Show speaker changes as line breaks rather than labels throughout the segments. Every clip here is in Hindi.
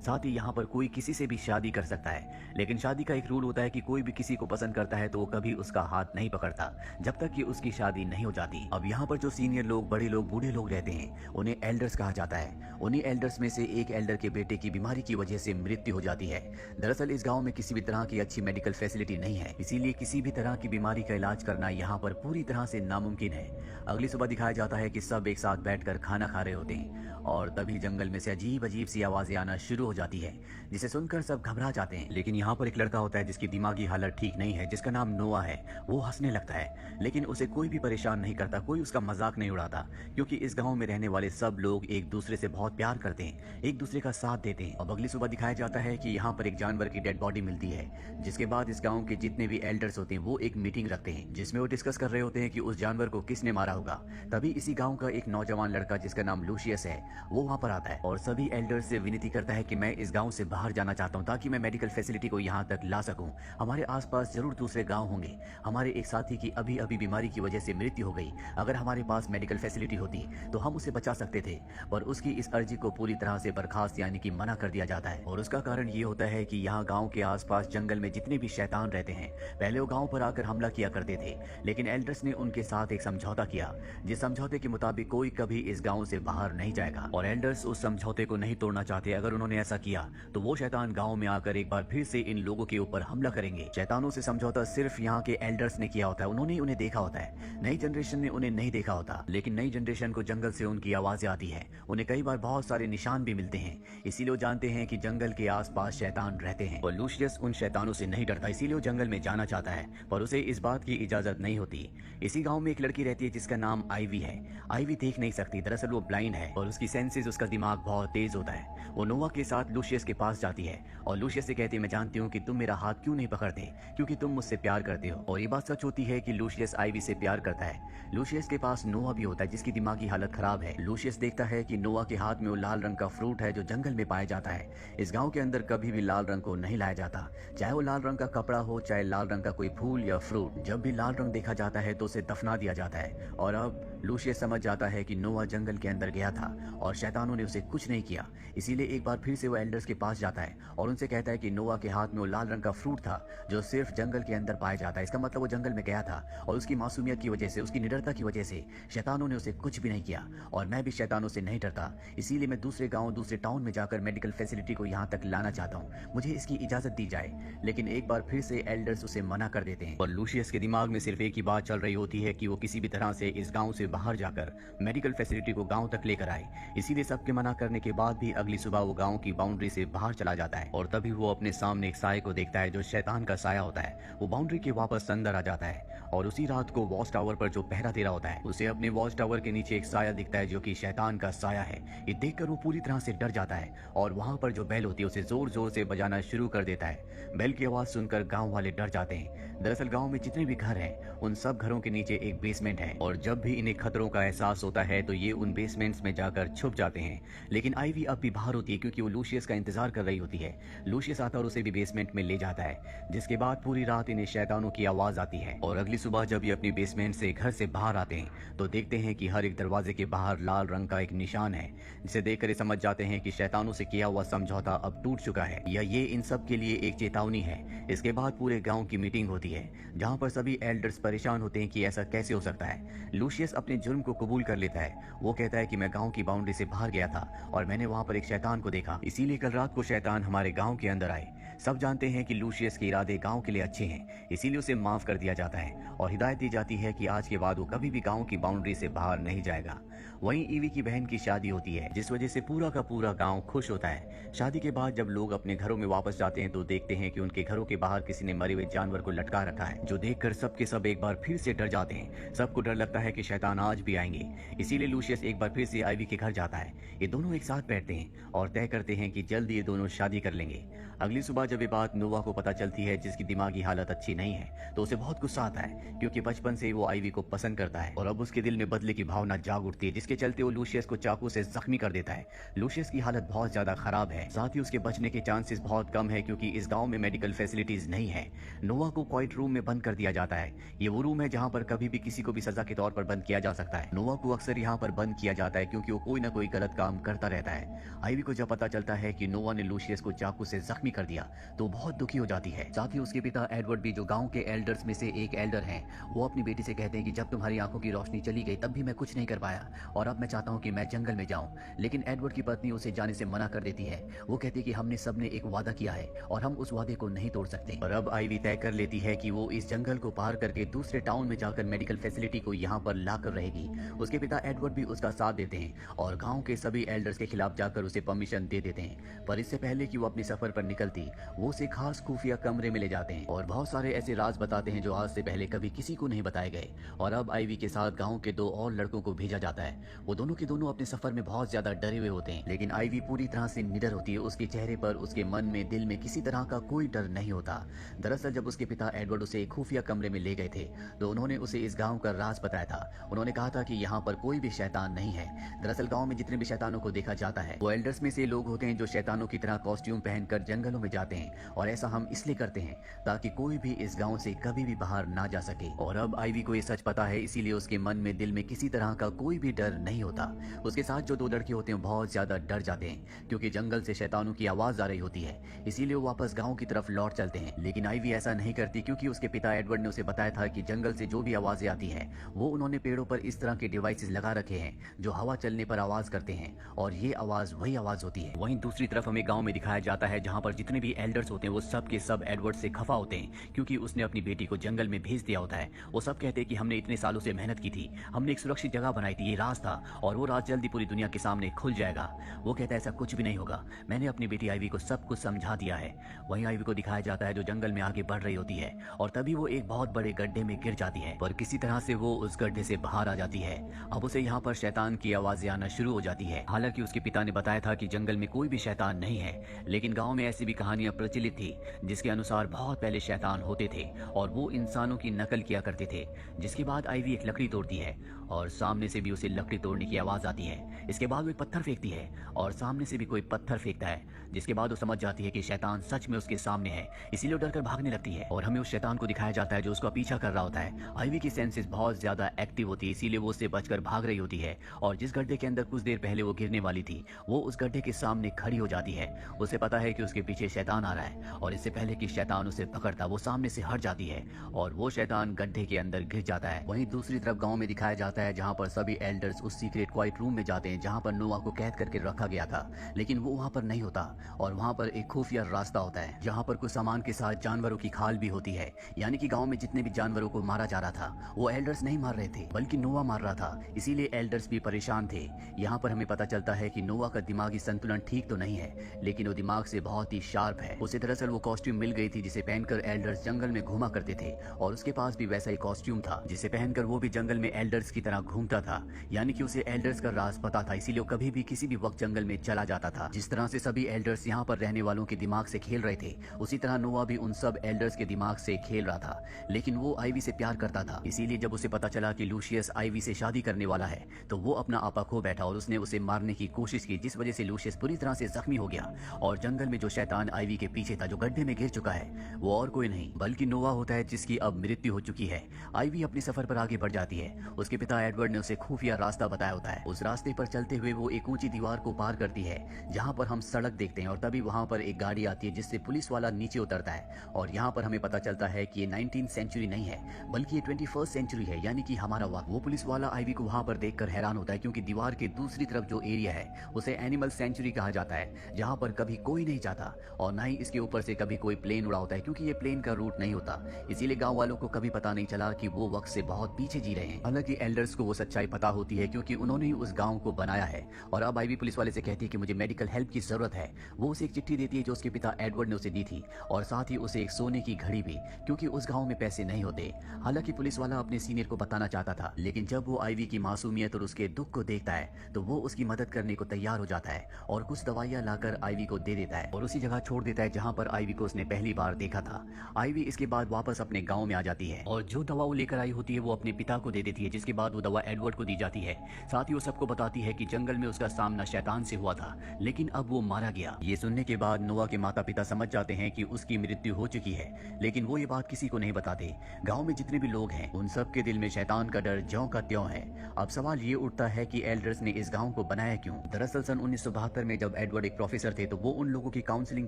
साथ ही यहाँ पर कोई किसी से भी शादी कर सकता है, लेकिन शादी का एक रूल होता है कि कोई भी किसी को पसंद करता है तो वो कभी उसका हाथ नहीं पकड़ता जब तक कि उसकी शादी नहीं हो जाती। अब यहाँ पर जो सीनियर लोग, बड़े लोग, बूढ़े लोग रहते हैं उन्हें एल्डर्स कहा जाता है। उन्हीं एल्डर्स में से एक एल्डर के बेटे की बीमारी की वजह से मृत्यु हो जाती है। दरअसल इस गाँव में किसी भी तरह की अच्छी मेडिकल फैसिलिटी नहीं है, इसीलिए किसी भी तरह की बीमारी का इलाज करना यहाँ पर पूरी तरह से नामुमकिन है। अगली सुबह दिखाया जाता है कि सब एक साथ बैठकर खाना खा रहे होते हैं और तभी जंगल में से अजीब अजीब सी आवाजें आना शुरू हो जाती है, जिसे सुनकर सब घबरा जाते हैं। लेकिन यहाँ पर एक लड़का होता है जिसकी दिमागी हालत ठीक नहीं है, जिसका नाम नोआ है। वो हंसने लगता है, लेकिन उसे कोई भी परेशान नहीं करता, कोई उसका मजाक नहीं उड़ाता, क्योंकि इस गाँव में रहने वाले सब लोग एक दूसरे से बहुत प्यार करते हैं, एक दूसरे का साथ देते हैं। अब अगली सुबह दिखाया जाता है कि यहाँ पर एक जानवर की डेड बॉडी मिलती है, जिसके बाद इस गाँव के जितने भी एल्डर्स होते हैं वो एक मीटिंग रखते हैं, जिसमें वो डिस्कस कर रहे होते हैं कि उस जानवर को किसने मारा होगा। तभी इसी गाँव का एक नौजवान लड़का जिसका नाम लूशियस है वो वहाँ पर आता है और सभी एल्डर्स से विनती करता है कि मैं इस गांव से बाहर जाना चाहता हूं ताकि मैं मेडिकल फैसिलिटी को यहां तक ला सकूं। हमारे आसपास जरूर दूसरे गांव होंगे। हमारे एक साथी की अभी अभी बीमारी की वजह से मृत्यु हो गई। अगर हमारे पास मेडिकल फैसिलिटी होती तो हम उसे बचा सकते थे, पर उसकी इस अर्जी को पूरी तरह से बर्खास्त यानी कि मना कर दिया जाता है। और उसका कारण ये होता है कि यहाँ गाँव के आसपास जंगल में जितने भी शैतान रहते हैं पहले वो गाँव पर आकर हमला किया करते थे, लेकिन एल्डर्स ने उनके साथ एक समझौता किया, जिस समझौते के मुताबिक कोई कभी इस गाँव से बाहर नहीं जाएगा। और एल्डर्स उस समझौते को नहीं तोड़ना चाहते। अगर उन्होंने ऐसा किया तो वो शैतान गांव में आकर एक बार फिर से इन लोगों के ऊपर हमला करेंगे। शैतानों से समझौता सिर्फ यहाँ के एल्डर्स ने किया होता है, उन्होंने उन्हें देखा होता है। नई जनरेशन ने उन्हें नहीं देखा होता, लेकिन नई जनरेशन को जंगल से उनकी आवाजें आती है, उन्हें कई बार बहुत सारे निशान भी मिलते हैं, इसीलिए वो जानते हैं कि जंगल के आसपास शैतान रहते हैं। और लूशियस उन शैतानों से नहीं डरता, इसीलिए वो जंगल में जाना चाहता है, पर उसे इस बात की इजाजत नहीं होती। इसी गाँव में एक लड़की रहती है जिसका नाम आईवी है। आईवी देख नहीं सकती, दरअसल वो ब्लाइंड है और उसकी सेंसेस, उसका दिमाग बहुत तेज होता है। वो नोवा के साथ लूशियस के पास जाती है और लूशियस से कहती है, मैं जानती हूँ कि तुम मेरा हाथ क्यों नहीं पकड़ते, क्योंकि तुम मुझसे प्यार करते हो। और ये बात सच होती है कि लूशियस आईवी से प्यार करता है। लूशियस के पास नोवा भी होता है जिसकी दिमागी हालत खराब है। लूशियस देखता है कि नोवा के हाथ में वो लाल रंग का फ्रूट है जो जंगल में पाया जाता है। इस गाँव के अंदर कभी भी लाल रंग को नहीं लाया जाता, चाहे वो लाल रंग का कपड़ा हो, चाहे लाल रंग का कोई फूल या फ्रूट। जब भी लाल रंग देखा जाता है तो उसे दफना दिया जाता है। और अब लूशियस समझ जाता है कि नोवा जंगल के अंदर गया था और शैतानों ने उसे कुछ नहीं किया, इसीलिए एक बार फिर से वो एल्डर्स के पास जाता है और उनसे कहता है कि नोवा के हाथ में वो लाल रंग का फ्रूट था जो सिर्फ जंगल के अंदर पाया जाता है। इसका मतलब वो जंगल में गया था और उसकी मासूमियत की वजह से, उसकी निडरता की वजह से शैतानों ने उसे कुछ भी नहीं किया। और मैं भी शैतानों से नहीं डरता, इसीलिए मैं दूसरे गाँव, दूसरे टाउन में जाकर मेडिकल फैसिलिटी को यहाँ तक लाना चाहता हूँ, मुझे इसकी इजाजत दी जाए। लेकिन एक बार फिर से एल्डर्स उसे मना कर देते हैं और लूशियस के दिमाग में सिर्फ एक ही बात चल रही होती है कि वो किसी भी तरह से इस गाँव से बाहर जाकर मेडिकल फैसिलिटी को गाँव तक लेकर आए। इसीलिए सबके मना करने के बाद भी अगली सुबह वो गाँव की बाउंड्री से बाहर चला जाता है और तभी वो अपने सामने एक साये को देखता है जो शैतान का साया होता है। वो बाउंड्री के वापस अंदर आ जाता है और उसी रात को वॉच टावर पर जो पहरा दे रहा होता है उसे अपने वॉच टावर के नीचे एक साया दिखता है जो कि शैतान का साया है। ये देखकर वो पूरी तरह से डर जाता है और वहाँ पर जो बेल होती है उसे जोर जोर से बजाना शुरू कर देता है। बेल की आवाज सुनकर गाँव वाले डर जाते हैं। दरअसल गाँव में जितने भी घर हैं उन सब घरों के नीचे एक बेसमेंट है और जब भी इन्हें खतरों का एहसास होता है तो ये उन बेसमेंट्स में जाकर छुप जाते हैं। लेकिन आईवी अब भी बाहर होती है क्योंकि वो लूशियस का इंतजार कर रही होती है। लूशियस आता और उसे भी बेसमेंट में ले जाता है, जिसके बाद पूरी रात इन्हें शैतानों की आवाज आती है। और अगली सुबह जब ये अपनी बेसमेंट से घर से बाहर आते हैं तो देखते हैं कि हर एक दरवाजे के बाहर लाल रंग का एक निशान है, जिसे देखकर ये समझ जाते हैं कि शैतानों से किया हुआ समझौता अब टूट चुका है या ये इन सब के लिए एक चेतावनी है। इसके बाद पूरे गाँव की मीटिंग होती है जहाँ पर सभी एल्डर्स परेशान होते हैं कि ऐसा कैसे हो सकता है। लूशियस अपने जुर्म को कबूल कर लेता है। वो कहता है कि मैं गाँव की बाउंड्री से बाहर गया था और मैंने वहाँ पर एक शैतान को देखा, इसीलिए कल रात को शैतान हमारे गाँव के अंदर आए। सब जानते हैं कि लूशियस के इरादे गाँव के लिए अच्छे हैं, इसीलिए उसे माफ कर दिया जाता है और हिदायत दी जाती है कि आज के बाद वो कभी भी गाँव की बाउंड्री से बाहर नहीं जाएगा। वहीं ईवी की बहन की शादी होती है जिस वजह से पूरा का पूरा गाँव खुश होता है। शादी के बाद जब लोग अपने घरों में वापस जाते हैं तो देखते हैं कि उनके घरों के बाहर किसी ने मरे हुए जानवर को लटका रखा है, जो देखकर सबके सब एक बार फिर से डर जाते हैं। सबको डर लगता है कि शैतान आज भी आएंगे, इसीलिए लूशियस एक बार फिर से आईवी के घर जाता है। ये दोनों एक साथ बैठते हैं और तय करते हैं कि जल्द ये दोनों शादी कर लेंगे। अगली सुबह जब ये बात नोवा को पता चलती है, जिसकी दिमागी हालत अच्छी नहीं है, तो उसे बहुत गुस्सा आता है क्योंकि बचपन से वो आईवी को पसंद करता है और अब उसके दिल में बदले की भावना जाग उठती है। है, जिसके चलते वो लूशियस को चाकू से जख्मी कर देता है। लूशियस की हालत बहुत ज्यादा खराब है, साथ ही उसके बचने के चांसेस बहुत कम है क्योंकि इस गांव में मेडिकल फैसिलिटीज नहीं है। नोवा को क्वाइट रूम में बंद कर दिया जाता है। ये वो रूम है जहाँ पर कभी भी किसी को भी सजा के तौर पर बंद किया जा सकता है। नोवा को अक्सर यहाँ पर बंद किया जाता है क्योंकि वो कोई ना कोई गलत काम करता रहता है। आईवी को जब पता चलता है कि नोवा ने लूशियस को चाकू से जख्मी कर दिया तो बहुत दुखी हो जाती है। साथ ही उसके पिता एडवर्ड भी, जो गांव के एल्डर्स में से एक एल्डर हैं, वो अपनी बेटी से कहते हैं कि जब तुम्हारी आंखों की रोशनी चली गई तब भी मैं कुछ नहीं कर पाया और अब मैं चाहता हूं कि मैं जंगल में जाऊं। लेकिन एडवर्ड की पत्नी उसे जाने से मना कर देती है। वो कहती है कि हमने सबने एक वादा किया है और हम उस वादे को नहीं तोड़ सकते। और अब आईवी तय कर लेती है कि वो इस जंगल को पार करके दूसरे टाउन में जाकर मेडिकल फैसिलिटी को यहाँ पर लाकर रहेगी। उसके पिता एडवर्ड भी उसका साथ देते हैं और गाँव के सभी एल्डर्स के खिलाफ जाकर उसे परमिशन दे देते हैं। पर इससे पहले कि वो अपने सफर पर निकलती, वो उसे खास खुफिया कमरे में ले जाते हैं और बहुत सारे ऐसे राज बताते हैं जो आज से पहले कभी किसी को नहीं बताए गए। और अब आईवी के साथ गांव के 2 और लड़कों को भेजा जाता है। वो दोनों के दोनों अपने सफर में बहुत ज्यादा डरे हुए होते हैं, लेकिन आईवी पूरी तरह से निडर होती है। उसके चेहरे पर, उसके मन में, दिल में किसी तरह का कोई डर नहीं होता। दरअसल जब उसके पिता एडवर्ड उसे एक खुफिया कमरे में ले गए थे तो उन्होंने उसे इस गाँव का राज बताया था। उन्होंने कहा था कि यहाँ पर कोई भी शैतान नहीं है। दरअसल गाँव में जितने भी शैतानों को देखा जाता है वो एल्डर्स में से लोग होते हैं जो शैतानों की तरह कॉस्ट्यूम पहनकर जंगलों में जाते हैं, और ऐसा हम इसलिए करते हैं ताकि कोई भी इस गांव से कभी भी बाहर ना जा सके। और अब आईवी को ये सच पता है, इसीलिए उसके मन में, दिल में किसी तरह का कोई भी डर नहीं होता। उसके साथ जो 2 लड़के होते हैं बहुत ज्यादा डर जाते हैं क्योंकि जंगल से शैतानों की आवाज आ रही होती है, इसीलिए वो वापस गाँव की तरफ लौट चलते हैं। लेकिन आईवी ऐसा नहीं करती क्योंकि उसके पिता एडवर्ड ने उसे बताया था कि जंगल से जो भी आवाजें आती है वो उन्होंने पेड़ों पर इस तरह के डिवाइसेस लगा रखे हैं जो हवा चलने पर आवाज करते हैं, और ये आवाज वही आवाज होती है। वहीं दूसरी तरफ हमें गांव में दिखाया जाता है जहां पर जितने भी एल्डर्स होते हैं वो सब के सब एडवर्ड से खफा होते हैं क्योंकि उसने अपनी बेटी को जंगल में भेज दिया होता है। वो सब कहते हैं कि हमने इतने सालों से मेहनत की थी, हमने एक सुरक्षित जगह बनाई थी, ये राज था और वो राज जल्दी पूरी दुनिया के सामने खुल जाएगा। वो कहता है ऐसा कुछ भी नहीं होगा, मैंने अपनी बेटी आईवी को सब कुछ समझा दिया है। वहीं आईवी को दिखाया जाता है जो जंगल में आगे बढ़ रही होती है और तभी वो एक बहुत बड़े गड्ढे में गिर जाती है, पर किसी तरह से वो उस गड्ढे से बाहर आ जाती है। अब उसे यहाँ पर शैतान की आवाजें आना शुरू हो जाती है। हालांकि उसके पिता ने बताया था कि जंगल में कोई भी शैतान नहीं है, लेकिन गांव में ऐसी भी कहानियां प्रचलित थी जिसके अनुसार बहुत पहले शैतान होते थे और वो इंसानों की नकल किया करते थे। जिसके बाद आईवी एक लकड़ी तोड़ती है और सामने से भी उसे लकड़ी तोड़ने की आवाज आती है। इसके बाद वो एक पत्थर फेंकती है और सामने से भी कोई पत्थर फेंकता है, जिसके बाद वो समझ जाती है कि शैतान सच में उसके सामने है, इसीलिए वो डरकर भागने लगती है और हमें उस शैतान को दिखाया जाता है जो उसका पीछा कर रहा होता है। आईवी की सेंसेस बहुत ज्यादा एक्टिव होती है, इसीलिए वो उससे बचकर भाग रही होती है और जिस गड्ढे के अंदर कुछ देर पहले वो गिरने वाली थी वो उस गड्ढे के सामने खड़ी हो जाती है। उसे पता है कि उसके पीछे शैतान आ रहा है और इससे पहले कि शैतान उसे पकड़ता वो सामने से हट जाती है और वो शैतान गड्ढे के अंदर गिर जाता है। वहीं दूसरी तरफ गांव में दिखाया जाता है जहां पर सभी एल्डर्स उस सीक्रेट क्वाइट रूम में जाते हैं जहां पर नोवा को कैद करके रखा गया था, लेकिन वो वहां पर नहीं होता और वहां पर एक खुफिया रास्ता होता है जहां पर कुछ सामान के साथ जानवरों की खाल भी होती है। यानी कि गांव में जितने भी जानवरों को मारा जा रहा था वो एल्डर्स नहीं मार रहे थे बल्कि नोवा मार रहा था, इसीलिए एल्डर्स भी परेशान थे। यहाँ पर हमें पता चलता है कि नोवा का दिमागी संतुलन ठीक तो नहीं है, लेकिन वो दिमाग से बहुत ही शार्प है। उसे दरअसल वो कॉस्ट्यूम मिल गई थी जिसे पहनकर एल्डर्स जंगल में घूमा करते थे और उसके पास भी वैसा ही कॉस्ट्यूम था जिसे पहनकर वो भी जंगल में एल्डर्स की तरह घूमता था। यानी कि उसे एल्डर्स का राज पता था, इसीलिए वो कभी भी किसी भी वक्त जंगल में चला जाता था। जिस तरह से सभी एल्डर्स यहाँ पर रहने वालों के दिमाग से खेल रहे थे उसी तरह नोवा भी उन सब एल्डर्स के दिमाग से खेल रहा था, लेकिन वो आईवी से प्यार करता था। इसीलिए जब उसे पता चला कि लूशियस आईवी से शादी करने वाला है तो वो अपना आपा खो बैठा और उसने उसे मारने की कोशिश की, जिस वजह से लूशियस पूरी तरह से जख्मी हो गया। और जंगल में जो शैतान आईवी के पीछे था जो गड्ढे में गिर चुका है वो और कोई नहीं बल्कि नोवा होता है जिसकी अब मृत्यु हो चुकी है। आईवी अपने सफर पर आगे बढ़ जाती है। उसके पिता एडवर्ड ने उसे खुफिया रास्ता बताया होता है। उस रास्ते पर चलते हुए वो एक ऊंची दीवार को पार करती है जहां पर हम सड़क देखते हैं और तभी वहां पर एक गाड़ी आती है जिससे पुलिस वाला नीचे उतरता है और यहाँ पर हमें पता चलता है कि ये 19th सेंचुरी नहीं है बल्कि ये 21st सेंचुरी है, यानी कि हमारा वक्त। वो पुलिस वाला आईवी को वहां पर देखकर हैरान होता है क्योंकि दीवार के दूसरी तरफ जो एरिया है उसे एनिमल सेंचुरी कहा जाता है जहां पर कभी कोई नहीं जाता और ना ही इसके ऊपर से कभी कोई प्लेन उड़ा होता है क्योंकि ये प्लेन का रूट नहीं होता। इसीलिए गांव वालों को कभी पता नहीं चला कि वो वक्त से बहुत पीछे जी रहे हैं। हालांकि एल्डर्स को वो सच्चाई पता होती है क्योंकि उन्होंने ही उस गांव को बनाया है। और अब आईवी पुलिस वाले से कहती है कि मुझे मेडिकल हेल्प की जरूरत है वो उसे एक चिट्ठी देती है जो उसके पिता एडवर्ड ने उसे दी थी, और साथ ही उसे एक सोने की घड़ी भी, क्योंकि उस गांव में पैसे नहीं होते। हालांकि पुलिस वाला अपने सीनियर को बताना चाहता था, लेकिन जब वो आईवी की मासूमियत और उसके दुख को देखता है तो वो उसकी मदद करने को तैयार हो जाता है और कुछ दवाइयां लाकर आईवी को दे देता है और उसी जगह छोड़ देता है जहां पर आईवी को उसने पहली बार देखा था। आईवी इसके बाद वापस अपने गांव में आ जाती है और जो दवा वो लेकर आई होती है वो अपने पिता को दे देती है, जिसके बाद वो दवा एडवर्ड को दी जाती है। साथ ही वो सबको बताती है कि जंगल में उसका सामना शैतान से हुआ था, लेकिन अब वो मारा गया। ये सुनने के बाद नोआ के माता पिता समझ जाते हैं कि उसकी मृत्यु हो चुकी है, लेकिन वो ये बात किसी को नहीं बताते। गांव में जितने भी लोग हैं उन सब के दिल में शैतान का डर ज्यों का त्यों है। अब सवाल ये उठता है कि एल्डर्स ने इस गांव को बनाया क्यों। दरअसल सन 1972 में जब एडवर्ड एक प्रोफेसर थे तो वो उन लोगों की काउंसलिंग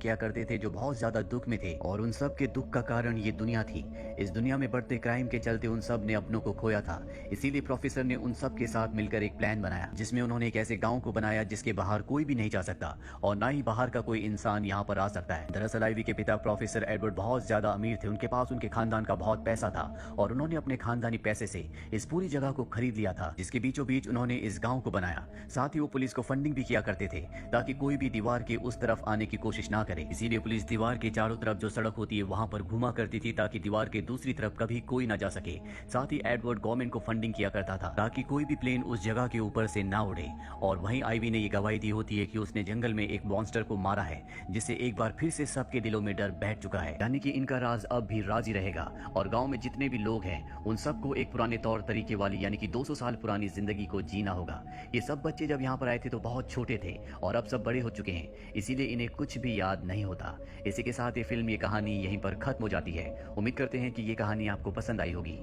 किया करते थे जो बहुत ज्यादा दुख में थे, और उन सब के दुख का कारण ये दुनिया थी। इस दुनिया में बढ़ते क्राइम के चलते उन सब ने अपनों को खोया था, इसीलिए प्रोफेसर ने उन सब के साथ मिलकर एक प्लान बनाया जिसमें उन्होंने एक ऐसे गांव को बनाया जिसके बाहर कोई भी नहीं जा सकता और ना ही बाहर का कोई इंसान यहाँ पर आ सकता है। दरअसल आईवी के पिता प्रोफेसर एडवर्ड बहुत ज्यादा अमीर थे, उनके पास उनके खानदान का बहुत पैसा था और उन्होंने अपने खानदानी पैसे से इस पूरी जगह को खरीद लिया था, जिसके बीचों बीच उन्होंने इस गांव को बनाया। साथ ही वो पुलिस को फंडिंग भी किया करते थे ताकि कोई भी दीवार के उस तरफ आने की कोशिश ना करे। इसीलिए पुलिस दीवार के चारों तरफ जो सड़क होती है वहां पर घुमा करती थी ताकि दीवार के दूसरी तरफ कभी कोई ना जा सके। साथ ही एडवर्ड गवर्नमेंट को फंडिंग किया करता था ताकि कोई भी प्लेन उस जगह के ऊपर से ना उड़े। और वहीं आईवी ने ये गवाही दी होती है कि उसने जंगल में एक मॉन्स्टर को मारा है, जिससे एक बार फिर से सबके दिलों में डर बैठ चुका है, यानी कि इनका राज अब भी राज ही रहेगा और गांव में जितने भी लोग हैं उन सबको एक पुराने तौर तरीके वाली यानी कि 200 साल पुरानी जिंदगी को जीना होगा। ये सब बच्चे जब यहाँ पर आए थे तो बहुत छोटे थे और अब सब बड़े हो चुके हैं, इसीलिए इन्हें कुछ भी याद नहीं होता। इसी के साथ ये फिल्म, ये कहानी यहीं पर खत्म हो जाती है। उम्मीद करते हैं कि ये कहानी आपको पसंद आई होगी।